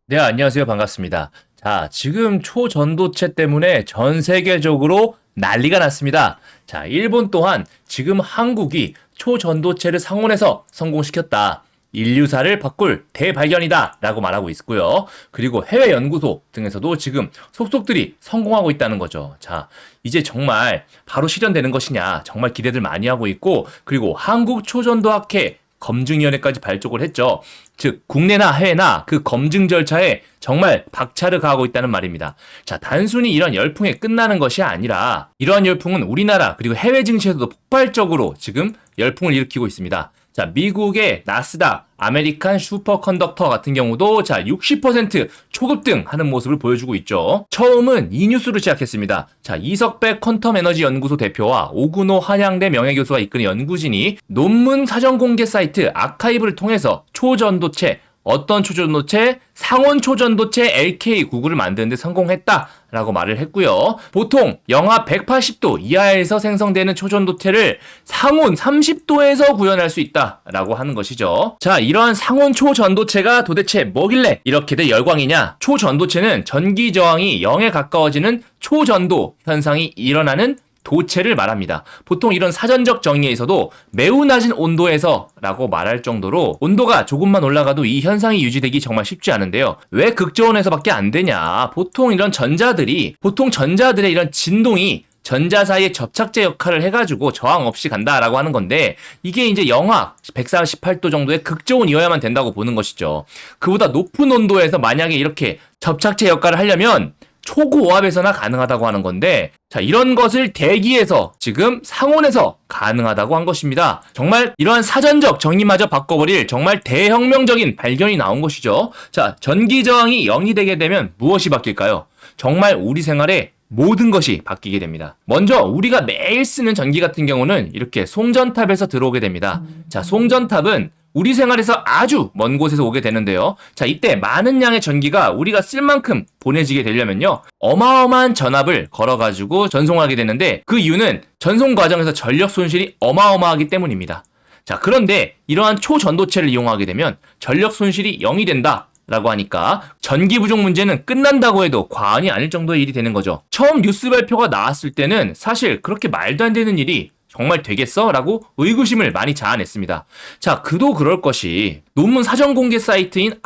네, 안녕하세요. 반갑습니다. 자, 지금 초전도체 때문에 전 세계적으로 난리가 났습니다. 자, 일본 또한 지금 한국이 초전도체를 상온에서 성공시켰다. 인류사를 바꿀 대발견이다. 라고 말하고 있고요. 그리고 해외 연구소 등에서도 지금 속속들이 성공하고 있다는 거죠. 자, 이제 정말 바로 실현되는 것이냐. 정말 기대들 많이 하고 있고, 그리고 한국 초전도학회 검증위원회까지 발족을 했죠. 즉 국내나 해외나 그 검증 절차에 정말 박차를 가하고 있다는 말입니다. 자, 단순히 이런 열풍에 끝나는 것이 아니라 이러한 열풍은 우리나라 그리고 해외 증시에서도 폭발적으로 지금 열풍을 일으키고 있습니다. 자, 미국의 나스닥, 아메리칸 슈퍼컨덕터 같은 경우도 자, 60% 초급등 하는 모습을 보여주고 있죠. 처음은 이 뉴스로 시작했습니다. 자, 이석배 퀀텀 에너지 연구소 대표와 오근호 한양대 명예교수가 이끄는 연구진이 논문 사전 공개 사이트 아카이브를 통해서 초전도체, 어떤 초전도체? 상온 초전도체 LK99를 만드는데 성공했다라고 말을 했고요. 보통 영하 180도 이하에서 생성되는 초전도체를 상온 30도에서 구현할 수 있다라고 하는 것이죠. 자, 이러한 상온 초전도체가 도대체 뭐길래 이렇게들 열광이냐? 초전도체는 전기 저항이 0에 가까워지는 초전도 현상이 일어나는 도체를 말합니다. 보통 이런 사전적 정의에서도 매우 낮은 온도에서 라고 말할 정도로 온도가 조금만 올라가도 이 현상이 유지되기 정말 쉽지 않은데요. 왜 극저온에서밖에 안 되냐? 보통 전자들의 이런 진동이 전자 사이의 접착제 역할을 해가지고 저항 없이 간다라고 하는 건데, 이게 이제 영하 148도 정도의 극저온이어야만 된다고 보는 것이죠. 그보다 높은 온도에서 만약에 이렇게 접착제 역할을 하려면 초고압에서나 가능하다고 하는 건데, 자, 이런 것을 대기에서 지금 상온에서 가능하다고 한 것입니다. 정말 이러한 사전적 정의마저 바꿔버릴 정말 대혁명적인 발견이 나온 것이죠. 자, 전기 저항이 0이 되게 되면 무엇이 바뀔까요? 정말 우리 생활에 모든 것이 바뀌게 됩니다. 먼저 우리가 매일 쓰는 전기 같은 경우는 이렇게 송전탑에서 들어오게 됩니다. 자, 송전탑은 우리 생활에서 아주 먼 곳에서 오게 되는데요. 자, 이때 많은 양의 전기가 우리가 쓸 만큼 보내지게 되려면요, 어마어마한 전압을 걸어가지고 전송하게 되는데, 그 이유는 전송 과정에서 전력 손실이 어마어마하기 때문입니다. 자, 그런데 이러한 초전도체를 이용하게 되면 전력 손실이 0이 된다 라고 하니까 전기 부족 문제는 끝난다고 해도 과언이 아닐 정도의 일이 되는 거죠. 처음 뉴스 발표가 나왔을 때는 사실 그렇게 말도 안 되는 일이 정말 되겠어? 라고 의구심을 많이 자아냈습니다. 자, 그도 그럴 것이 논문 사전 공개 사이트인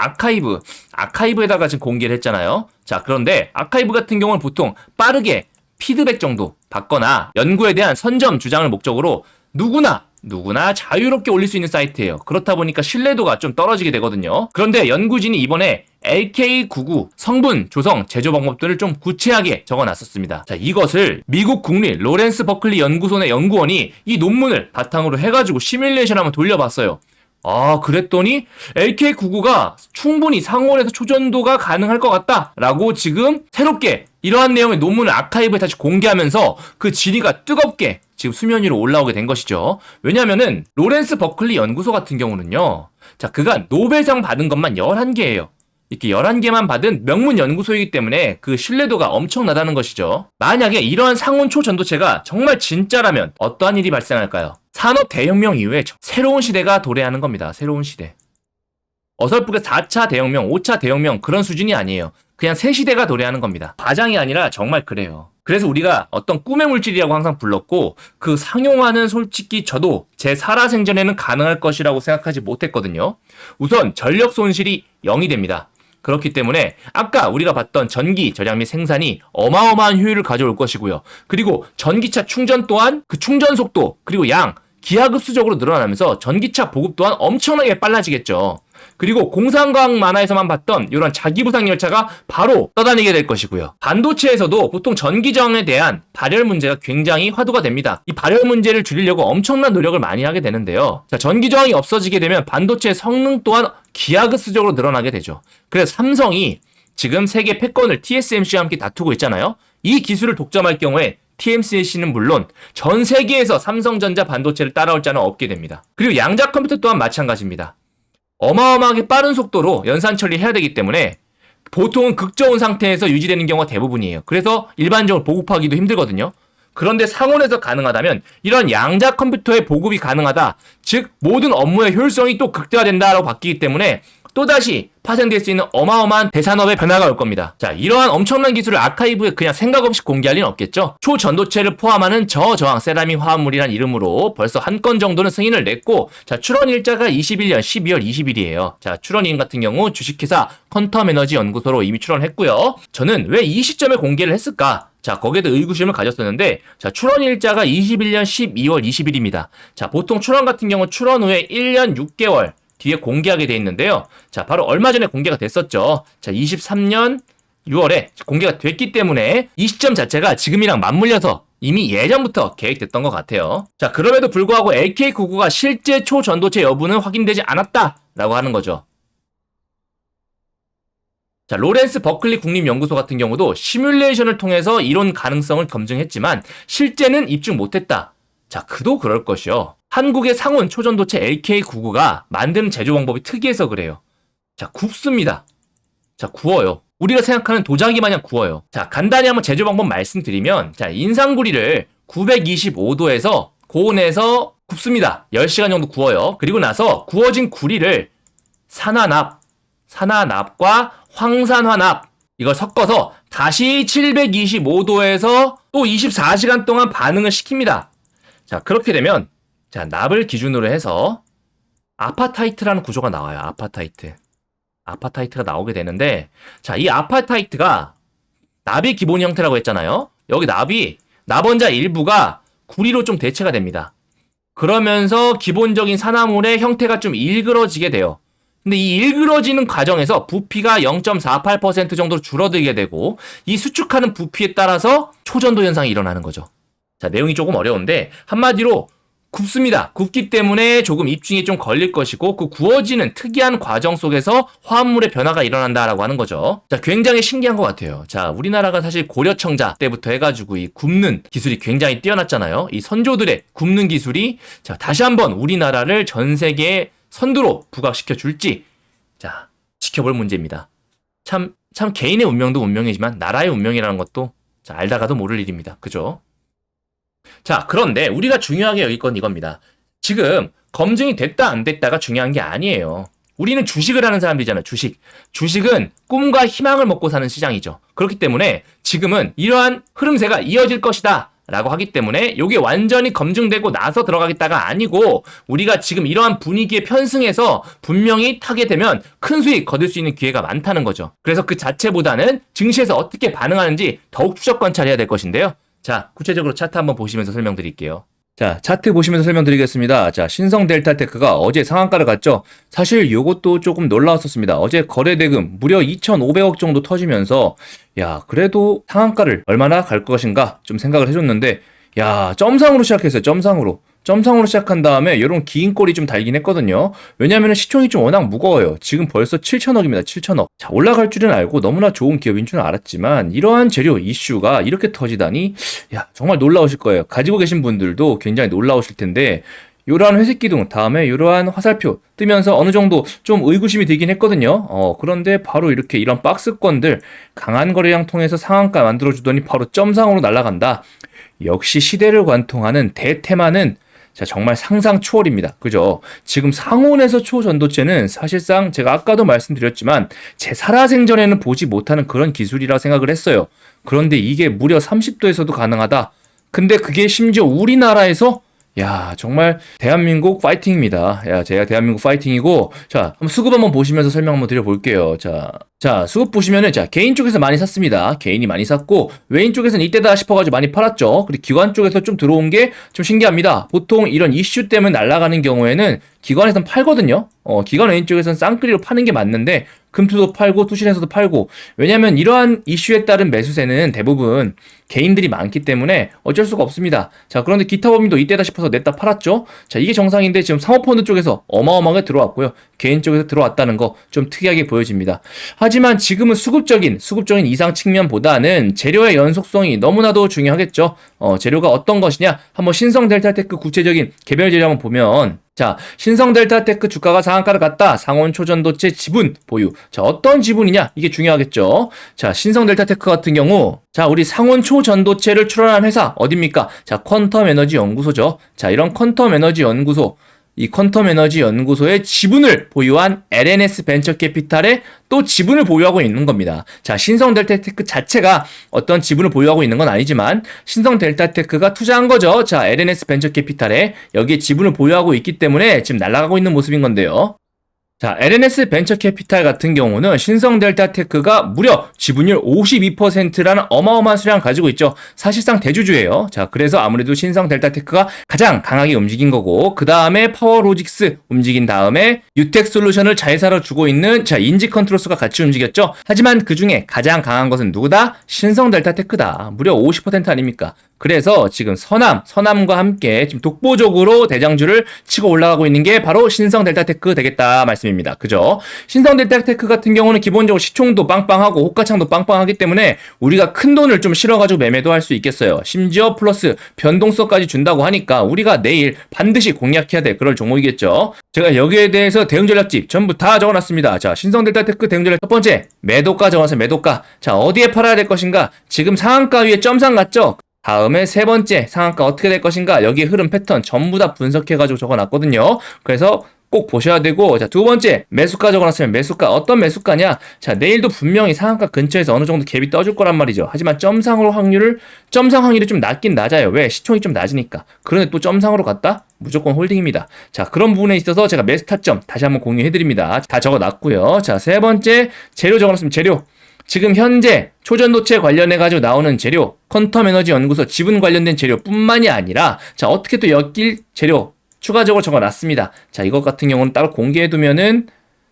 아카이브에다가 지금 공개를 했잖아요. 자, 그런데 아카이브 같은 경우는 보통 빠르게 피드백 정도 받거나 연구에 대한 선점 주장을 목적으로 누구나 자유롭게 올릴 수 있는 사이트예요. 그렇다 보니까 신뢰도가 좀 떨어지게 되거든요. 그런데 연구진이 이번에 LK99 성분, 조성, 제조 방법들을 좀 구체하게 적어놨었습니다. 자, 이것을 미국 국립 로렌스 버클리 연구소 내 연구원이 이 논문을 바탕으로 해가지고 시뮬레이션 한번 돌려봤어요. 그랬더니 LK99가 충분히 상온에서 초전도가 가능할 것 같다라고 지금 새롭게 이러한 내용의 논문을 아카이브에 다시 공개하면서 그 질의가 뜨겁게 지금 수면 위로 올라오게 된 것이죠. 왜냐면은 로렌스 버클리 연구소 같은 경우는요, 자, 그가 노벨상 받은 것만 11개예요. 이렇게 11개만 받은 명문 연구소이기 때문에 그 신뢰도가 엄청나다는 것이죠. 만약에 이러한 상온 초전도체가 정말 진짜라면 어떠한 일이 발생할까요? 산업 대혁명 이후에 새로운 시대가 도래하는 겁니다. 새로운 시대. 어설프게 4차 대혁명, 5차 대혁명 그런 수준이 아니에요. 그냥 새 시대가 도래하는 겁니다. 과장이 아니라 정말 그래요. 그래서 우리가 어떤 꿈의 물질이라고 항상 불렀고, 그 상용화는 솔직히 저도 제 살아생전에는 가능할 것이라고 생각하지 못했거든요. 우선 전력 손실이 0이 됩니다. 그렇기 때문에 아까 우리가 봤던 전기 절약 및 생산이 어마어마한 효율을 가져올 것이고요. 그리고 전기차 충전 또한 그 충전 속도 그리고 양 기하급수적으로 늘어나면서 전기차 보급 또한 엄청나게 빨라지겠죠. 그리고 공상과학 만화에서만 봤던 이런 자기부상 열차가 바로 떠다니게 될 것이고요. 반도체에서도 보통 전기 저항에 대한 발열 문제가 굉장히 화두가 됩니다. 이 발열 문제를 줄이려고 엄청난 노력을 많이 하게 되는데요. 자, 전기 저항이 없어지게 되면 반도체의 성능 또한 기하급수적으로 늘어나게 되죠. 그래서 삼성이 지금 세계 패권을 TSMC와 함께 다투고 있잖아요. 이 기술을 독점할 경우에 TSMC는 물론 전 세계에서 삼성전자 반도체를 따라올 자는 없게 됩니다. 그리고 양자 컴퓨터 또한 마찬가지입니다. 어마어마하게 빠른 속도로 연산 처리해야 되기 때문에 보통은 극저온 상태에서 유지되는 경우가 대부분이에요. 그래서 일반적으로 보급하기도 힘들거든요. 그런데 상온에서 가능하다면 이런 양자 컴퓨터의 보급이 가능하다. 즉 모든 업무의 효율성이 또 극대화된다라고 바뀌기 때문에 또다시 파생될 수 있는 어마어마한 대산업의 변화가 올 겁니다. 자, 이러한 엄청난 기술을 아카이브에 그냥 생각 없이 공개할 리는 없겠죠. 초전도체를 포함하는 저저항 세라믹 화합물이란 이름으로 벌써 한 건 정도는 승인을 냈고, 자, 출원 일자가 21년 12월 20일이에요. 자, 출원인 같은 경우 주식회사 퀀텀 에너지 연구소로 이미 출원했고요. 저는 왜 이 시점에 공개를 했을까? 자, 거기에도 의구심을 가졌었는데, 자, 출원 일자가 21년 12월 20일입니다. 자, 보통 출원 같은 경우 출원 후에 1년 6개월 뒤에 공개하게 돼 있는데요. 자, 바로 얼마 전에 공개가 됐었죠. 자, 23년 6월에 공개가 됐기 때문에 이 시점 자체가 지금이랑 맞물려서 이미 예전부터 계획됐던 것 같아요. 자, 그럼에도 불구하고 LK99가 실제 초전도체 여부는 확인되지 않았다라고 하는 거죠. 자, 로렌스 버클리 국립연구소 같은 경우도 시뮬레이션을 통해서 이론 가능성을 검증했지만 실제는 입증 못했다. 자, 그도 그럴 것이요. 한국의 상온 초전도체 LK99가 만드는 제조 방법이 특이해서 그래요. 자, 굽습니다. 자, 구워요. 우리가 생각하는 도자기 마냥 구워요. 자, 간단히 한번 제조 방법 말씀드리면, 자, 인상구리를 925도에서 고온에서 굽습니다. 10시간 정도 구워요. 그리고 나서 구워진 구리를 산화납과 황산화납 이걸 섞어서 다시 725도에서 또 24시간 동안 반응을 시킵니다. 자, 그렇게 되면 자, 납을 기준으로 해서 아파타이트라는 구조가 나와요. 아파타이트가 나오게 되는데, 자, 이 아파타이트가 납이 기본 형태라고 했잖아요. 여기 납원자 일부가 구리로 좀 대체가 됩니다. 그러면서 기본적인 산화물의 형태가 좀 일그러지게 돼요. 근데 이 일그러지는 과정에서 부피가 0.48% 정도로 줄어들게 되고, 이 수축하는 부피에 따라서 초전도 현상이 일어나는 거죠. 자, 내용이 조금 어려운데 한마디로 굽습니다. 굽기 때문에 조금 입증이 좀 걸릴 것이고, 그 구워지는 특이한 과정 속에서 화합물의 변화가 일어난다라고 하는 거죠. 자, 굉장히 신기한 것 같아요. 자, 우리나라가 사실 고려청자 때부터 해가지고 이 굽는 기술이 굉장히 뛰어났잖아요. 이 선조들의 굽는 기술이 자, 다시 한번 우리나라를 전 세계의 선두로 부각시켜 줄지, 자, 지켜볼 문제입니다. 참 개인의 운명도 운명이지만 나라의 운명이라는 것도 자, 알다가도 모를 일입니다. 그죠? 자, 그런데 우리가 중요하게 여길 건 이겁니다. 지금 검증이 됐다 안 됐다가 중요한 게 아니에요. 우리는 주식을 하는 사람들이잖아요. 주식은 꿈과 희망을 먹고 사는 시장이죠. 그렇기 때문에 지금은 이러한 흐름세가 이어질 것이다 라고 하기 때문에 이게 완전히 검증되고 나서 들어가겠다가 아니고, 우리가 지금 이러한 분위기에 편승해서 분명히 타게 되면 큰 수익 거둘 수 있는 기회가 많다는 거죠. 그래서 그 자체보다는 증시에서 어떻게 반응하는지 더욱 추적 관찰해야 될 것인데요. 자, 구체적으로 차트 한번 보시면서 설명드릴게요. 자, 차트 보시면서 설명드리겠습니다. 자, 신성델타테크가 어제 상한가를 갔죠. 사실 요것도 조금 놀라웠었습니다. 어제 거래대금 무려 2,500억 정도 터지면서 야, 그래도 상한가를 얼마나 갈 것인가 좀 생각을 해줬는데, 야, 점상으로 시작했어요. 점상으로 시작한 다음에 이런 긴 꼬리 좀 달긴 했거든요. 왜냐면 시총이 좀 워낙 무거워요. 지금 벌써 7천억입니다. 7천억. 자, 올라갈 줄은 알고 너무나 좋은 기업인 줄은 알았지만 이러한 재료 이슈가 이렇게 터지다니, 야, 정말 놀라우실 거예요. 가지고 계신 분들도 굉장히 놀라우실 텐데, 이러한 회색 기둥 다음에 이러한 화살표 뜨면서 어느 정도 좀 의구심이 들긴 했거든요. 그런데 바로 이렇게 이런 박스권들 강한 거래량 통해서 상한가 만들어주더니 바로 점상으로 날아간다. 역시 시대를 관통하는 대테마는 자, 정말 상상 초월입니다. 그죠? 지금 상온에서 초전도체는 사실상 제가 아까도 말씀드렸지만 제 살아생전에는 보지 못하는 그런 기술이라 생각을 했어요. 그런데 이게 무려 30도에서도 가능하다. 근데 그게 심지어 우리나라에서, 야, 정말 대한민국 파이팅입니다. 야, 제가 대한민국 파이팅이고, 자, 한번 수급 한번 보시면서 설명 한번 드려볼게요. 자, 수급 보시면은, 자, 개인 쪽에서 많이 샀습니다. 개인이 많이 샀고, 외인 쪽에서는 이때다 싶어가지고 많이 팔았죠. 그리고 기관 쪽에서 좀 들어온 게 좀 신기합니다. 보통 이런 이슈 때문에 날아가는 경우에는 기관에서는 팔거든요. 기관 외인 쪽에서는 쌍끌이로 파는 게 맞는데, 금투도 팔고 투신에서도 팔고, 왜냐면 이러한 이슈에 따른 매수세는 대부분 개인들이 많기 때문에 어쩔 수가 없습니다. 자, 그런데 기타 법인도 이때다 싶어서 냈다 팔았죠. 자, 이게 정상인데 지금 사모펀드 쪽에서 어마어마하게 들어왔고요. 개인 쪽에서 들어왔다는 거 좀 특이하게 보여집니다. 하지만 지금은 수급적인 이상 측면보다는 재료의 연속성이 너무나도 중요하겠죠. 재료가 어떤 것이냐, 한번 신성델타테크 구체적인 개별 재료 한번 보면, 자, 신성델타테크 주가가 상한가를 갔다. 상온 초전도체 지분 보유. 자, 어떤 지분이냐? 이게 중요하겠죠. 자, 신성델타테크 같은 경우, 자, 우리 상온 초전도체를 출원한 회사 어딥니까? 자, 퀀텀 에너지 연구소죠. 자, 이런 퀀텀 에너지 연구소, 이 퀀텀 에너지 연구소의 지분을 보유한 LNS 벤처캐피탈의 또 지분을 보유하고 있는 겁니다. 자, 신성 델타테크 자체가 어떤 지분을 보유하고 있는 건 아니지만 신성 델타테크가 투자한 거죠. 자, LNS 벤처캐피탈에 여기에 지분을 보유하고 있기 때문에 지금 날아가고 있는 모습인 건데요. 자, LNS 벤처캐피탈 같은 경우는 신성 델타테크가 무려 지분율 52%라는 어마어마한 수량을 가지고 있죠. 사실상 대주주예요. 자, 그래서 아무래도 신성 델타테크가 가장 강하게 움직인 거고, 그 다음에 파워로직스 움직인 다음에 유텍솔루션을 자회사로 주고 있는 인지컨트롤스가 같이 움직였죠. 하지만 그 중에 가장 강한 것은 누구다? 신성 델타테크다. 무려 50% 아닙니까? 그래서 지금 서남과 함께 지금 독보적으로 대장주를 치고 올라가고 있는 게 바로 신성 델타테크 되겠다 말씀입니다. 그죠? 신성 델타테크 같은 경우는 기본적으로 시총도 빵빵하고 호가창도 빵빵하기 때문에 우리가 큰 돈을 좀 실어가지고 매매도 할 수 있겠어요. 심지어 플러스 변동성까지 준다고 하니까 우리가 내일 반드시 공략해야 될 그럴 종목이겠죠. 제가 여기에 대해서 대응 전략집 전부 다 적어놨습니다. 자, 신성 델타테크 대응 전략 첫 번째, 매도가 적어놨어요. 매도가. 자, 어디에 팔아야 될 것인가? 지금 상한가 위에 점상 같죠? 다음에 세 번째, 상한가 어떻게 될 것인가? 여기 흐름 패턴 전부 다 분석해가지고 적어놨거든요. 그래서 꼭 보셔야 되고, 자, 두 번째, 매수가 적어놨으면 매수가, 어떤 매수가냐? 자, 내일도 분명히 상한가 근처에서 어느 정도 갭이 떠줄 거란 말이죠. 하지만 점상 확률이 좀 낮긴 낮아요. 왜? 시총이 좀 낮으니까. 그런데 또 점상으로 갔다? 무조건 홀딩입니다. 자, 그런 부분에 있어서 제가 매수 타점 다시 한번 공유해드립니다. 다 적어놨고요. 자, 세 번째, 재료 적어놨으면 재료. 지금 현재 초전도체 관련해가지고 나오는 재료, 퀀텀 에너지 연구소 지분 관련된 재료뿐만이 아니라, 자, 어떻게 또 엮일 재료 추가적으로 적어놨습니다. 자, 이것 같은 경우는 따로 공개해두면은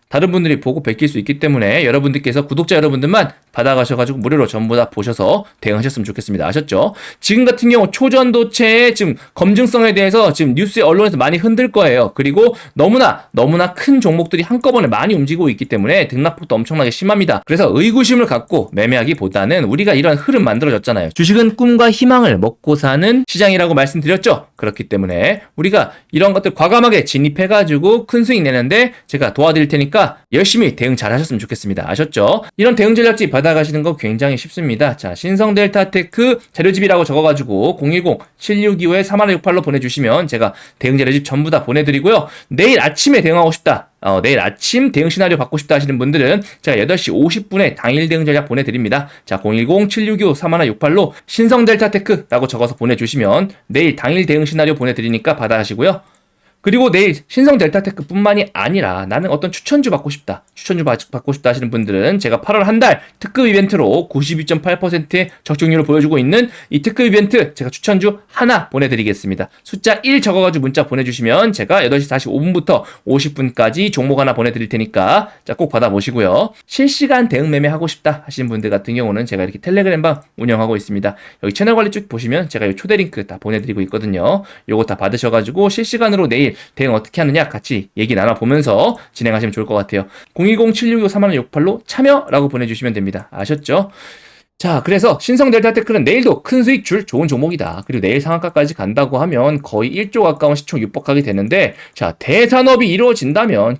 다른 분들이 보고 베낄 수 있기 때문에 여러분들께서 구독자 여러분들만 받아가셔가지고 무료로 전부 다 보셔서 대응하셨으면 좋겠습니다. 아셨죠? 지금 같은 경우 초전도체의 지금 검증성에 대해서 지금 뉴스에 언론에서 많이 흔들 거예요. 그리고 너무나 큰 종목들이 한꺼번에 많이 움직이고 있기 때문에 등락폭도 엄청나게 심합니다. 그래서 의구심을 갖고 매매하기보다는 우리가 이런 흐름 만들어졌잖아요. 주식은 꿈과 희망을 먹고 사는 시장이라고 말씀드렸죠? 그렇기 때문에 우리가 이런 것들 과감하게 진입해가지고 큰 수익 내는데 제가 도와드릴 테니까 열심히 대응 잘 하셨으면 좋겠습니다. 아셨죠? 이런 대응 전략집 받아가시는 거 굉장히 쉽습니다. 자, 신성 델타테크 자료집이라고 적어가지고 010-7625-3168로 보내주시면 제가 대응 자료집 전부 다 보내드리고요. 내일 아침에 대응하고 싶다. 내일 아침 대응 시나리오 받고 싶다 하시는 분들은 제가 8시 50분에 당일 대응 전략 보내드립니다. 자, 010-7625-3168로 신성 델타테크라고 적어서 보내주시면 내일 당일 대응 시나리오 보내드리니까 받아가시고요. 그리고 내일 신성 델타테크 뿐만이 아니라 나는 어떤 추천주 받고 싶다 하시는 분들은 제가 8월 한 달 특급 이벤트로 92.8%의 적중률을 보여주고 있는 이 특급 이벤트 제가 추천주 하나 보내드리겠습니다. 숫자 1 적어가지고 문자 보내주시면 제가 8시 45분부터 50분까지 종목 하나 보내드릴 테니까 자, 꼭 받아보시고요. 실시간 대응 매매 하고 싶다 하시는 분들 같은 경우는 제가 이렇게 텔레그램방 운영하고 있습니다. 여기 채널 관리 쭉 보시면 제가 이 초대 링크 다 보내드리고 있거든요. 요거 다 받으셔가지고 실시간으로 내일 대응 어떻게 하느냐 같이 얘기 나눠보면서 진행하시면 좋을 것 같아요. 010-765-3168로 참여라고 보내주시면 됩니다. 아셨죠? 자, 그래서 신성 델타테크는 내일도 큰 수익 줄 좋은 종목이다. 그리고 내일 상한가까지 간다고 하면 거의 1조 가까운 시총 육박하게 되는데, 자, 대산업이 이루어진다면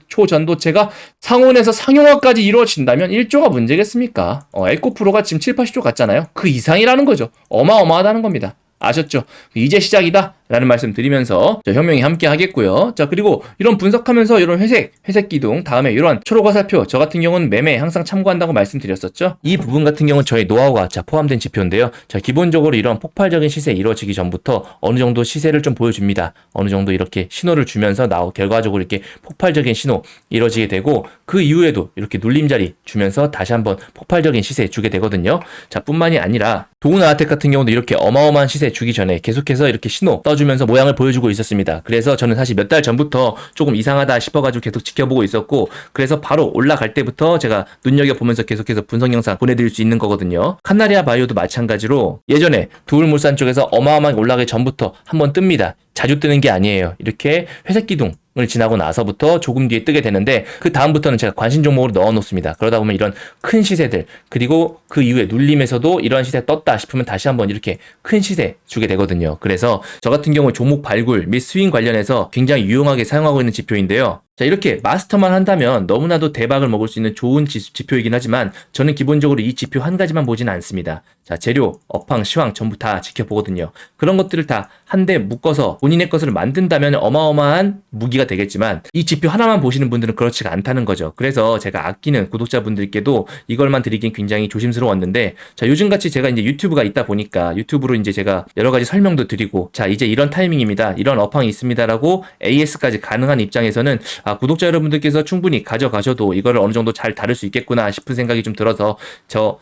초전도체가 상온에서 상용화까지 이루어진다면 1조가 문제겠습니까? 에코프로가 지금 7, 80조 갔잖아요. 그 이상이라는 거죠. 어마어마하다는 겁니다. 아셨죠? 이제 시작이다 라는 말씀 드리면서 혁명이 함께 하겠고요. 자, 그리고 이런 분석하면서 이런 회색 기둥 다음에 이런 초록화살표 저 같은 경우는 매매 항상 참고한다고 말씀드렸었죠. 이 부분 같은 경우는 저희 노하우가 포함된 지표인데요. 자, 기본적으로 이런 폭발적인 시세 이루어지기 전부터 어느 정도 시세를 좀 보여줍니다. 어느 정도 이렇게 신호를 주면서 결과적으로 이렇게 폭발적인 신호 이루어지게 되고 그 이후에도 이렇게 눌림자리 주면서 다시 한번 폭발적인 시세 주게 되거든요. 자, 뿐만이 아니라 도우나아텍 같은 경우도 이렇게 어마어마한 시세 주기 전에 계속해서 이렇게 신호 떠주면서 모양을 보여주고 있었습니다. 그래서 저는 사실 몇 달 전부터 조금 이상하다 싶어가지고 계속 지켜보고 있었고, 그래서 바로 올라갈 때부터 제가 눈여겨보면서 계속해서 분석 영상 보내드릴 수 있는 거거든요. 칸나리아 바이오도 마찬가지로 예전에 두울물산 쪽에서 어마어마하게 올라가기 전부터 한번 뜹니다. 자주 뜨는 게 아니에요. 이렇게 회색 기둥 을 지나고 나서부터 조금 뒤에 뜨게 되는데 그 다음부터는 제가 관심 종목으로 넣어 놓습니다. 그러다 보면 이런 큰 시세들 그리고 그 이후에 눌림에서도 이런 시세 떴다 싶으면 다시 한번 이렇게 큰 시세 주게 되거든요. 그래서 저 같은 경우 종목 발굴 및 스윙 관련해서 굉장히 유용하게 사용하고 있는 지표인데요. 자, 이렇게 마스터만 한다면 너무나도 대박을 먹을 수 있는 좋은 지표이긴 하지만 저는 기본적으로 이 지표 한 가지만 보지는 않습니다. 자, 재료, 업황, 시황 전부 다 지켜보거든요. 그런 것들을 다 한데 묶어서 본인의 것을 만든다면 어마어마한 무기가 되겠지만 이 지표 하나만 보시는 분들은 그렇지가 않다는 거죠. 그래서 제가 아끼는 구독자분들께도 이걸만 드리긴 굉장히 조심스러웠는데 자, 요즘같이 제가 이제 유튜브가 있다 보니까 유튜브로 이제 제가 여러 가지 설명도 드리고 자, 이제 이런 타이밍입니다. 이런 업황이 있습니다라고 AS까지 가능한 입장에서는 구독자 여러분들께서 충분히 가져가셔도 이거를 어느 정도 잘 다룰 수 있겠구나 싶은 생각이 좀 들어서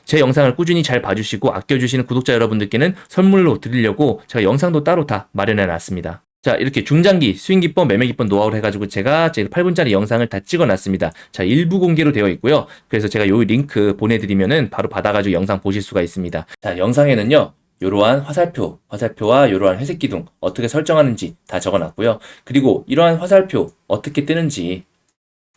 제 영상을 꾸준히 잘 봐주시고 아껴주시는 구독자 여러분들께는 선물로 드리려고 제가 영상도 따로 다 마련해 놨습니다. 자, 이렇게 중장기 수익기법, 매매기법 노하우를 해가지고 제가 8분짜리 영상을 다 찍어놨습니다. 자, 일부 공개로 되어 있고요. 그래서 제가 요 링크 보내드리면은 바로 받아가지고 영상 보실 수가 있습니다. 자, 영상에는요. 이러한 화살표와 이러한 회색 기둥 어떻게 설정하는지 다 적어놨고요. 그리고 이러한 화살표 어떻게 뜨는지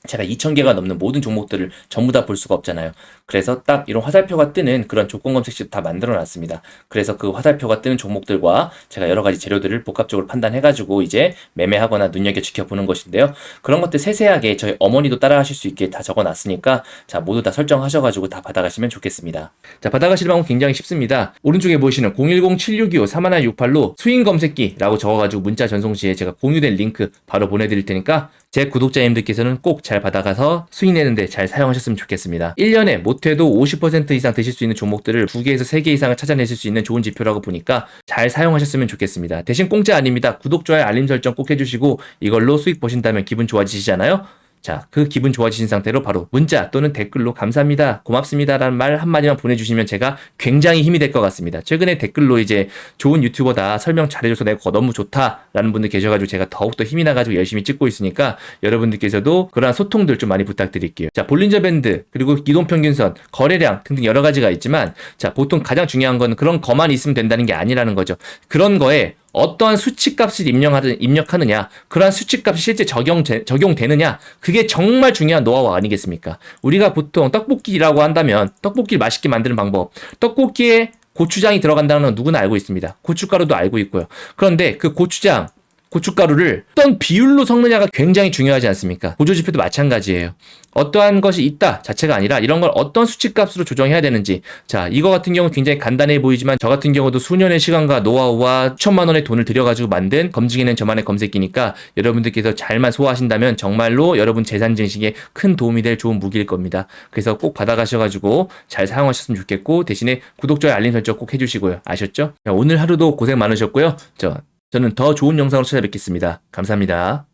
제가 2000개가 넘는 모든 종목들을 전부 다 볼 수가 없잖아요. 그래서 딱 이런 화살표가 뜨는 그런 조건 검색식 다 만들어 놨습니다. 그래서 그 화살표가 뜨는 종목들과 제가 여러 가지 재료들을 복합적으로 판단해가지고 이제 매매하거나 눈여겨 지켜보는 것인데요. 그런 것들 세세하게 저희 어머니도 따라 하실 수 있게 다 적어 놨으니까 자, 모두 다 설정하셔가지고 다 받아가시면 좋겠습니다. 자, 받아가실 방법 굉장히 쉽습니다. 오른쪽에 보시는 010-7625-3168로 수익 검색기라고 적어가지고 문자 전송 시에 제가 공유된 링크 바로 보내드릴 테니까 제 구독자님들께서는 꼭 잘 받아가서 수익 내는데 잘 사용하셨으면 좋겠습니다. 1년에 못해도 50% 이상 드실 수 있는 종목들을 2개에서 3개 이상을 찾아내실 수 있는 좋은 지표라고 보니까 잘 사용하셨으면 좋겠습니다. 대신 공짜 아닙니다. 구독, 좋아요, 알림 설정 꼭 해주시고 이걸로 수익 보신다면 기분 좋아지시잖아요. 자, 그 기분 좋아지신 상태로 바로 문자 또는 댓글로 감사합니다, 고맙습니다 라는 말 한마디만 보내주시면 제가 굉장히 힘이 될 것 같습니다. 최근에 댓글로 이제 좋은 유튜버다, 설명 잘해줘서 내가 너무 좋다 라는 분들 계셔가지고 제가 더욱더 힘이 나가지고 열심히 찍고 있으니까 여러분들께서도 그러한 소통들 좀 많이 부탁드릴게요. 자, 볼린저 밴드, 그리고 이동평균선, 거래량 등등 여러 가지가 있지만 자, 보통 가장 중요한 건 그런 거만 있으면 된다는 게 아니라는 거죠. 그런 거에 어떠한 수치값을 입력하느냐, 그러한 수치값이 실제 적용되느냐, 그게 정말 중요한 노하우 아니겠습니까? 우리가 보통 떡볶이라고 한다면 떡볶이를 맛있게 만드는 방법, 떡볶이에 고추장이 들어간다는 건 누구나 알고 있습니다. 고춧가루도 알고 있고요. 그런데 그 고춧가루를 어떤 비율로 섞느냐가 굉장히 중요하지 않습니까? 보조지표도 마찬가지예요. 어떠한 것이 있다 자체가 아니라 이런 걸 어떤 수치값으로 조정해야 되는지, 자, 이거 같은 경우는 굉장히 간단해 보이지만 저 같은 경우도 수년의 시간과 노하우와 천만 원의 돈을 들여가지고 만든 검증해낸 저만의 검색기니까 여러분들께서 잘만 소화하신다면 정말로 여러분 재산 증식에 큰 도움이 될 좋은 무기일 겁니다. 그래서 꼭 받아가셔가지고 잘 사용하셨으면 좋겠고 대신에 구독, 좋아요, 알림 설정 꼭 해주시고요. 아셨죠? 자, 오늘 하루도 고생 많으셨고요. 저는 더 좋은 영상으로 찾아뵙겠습니다. 감사합니다.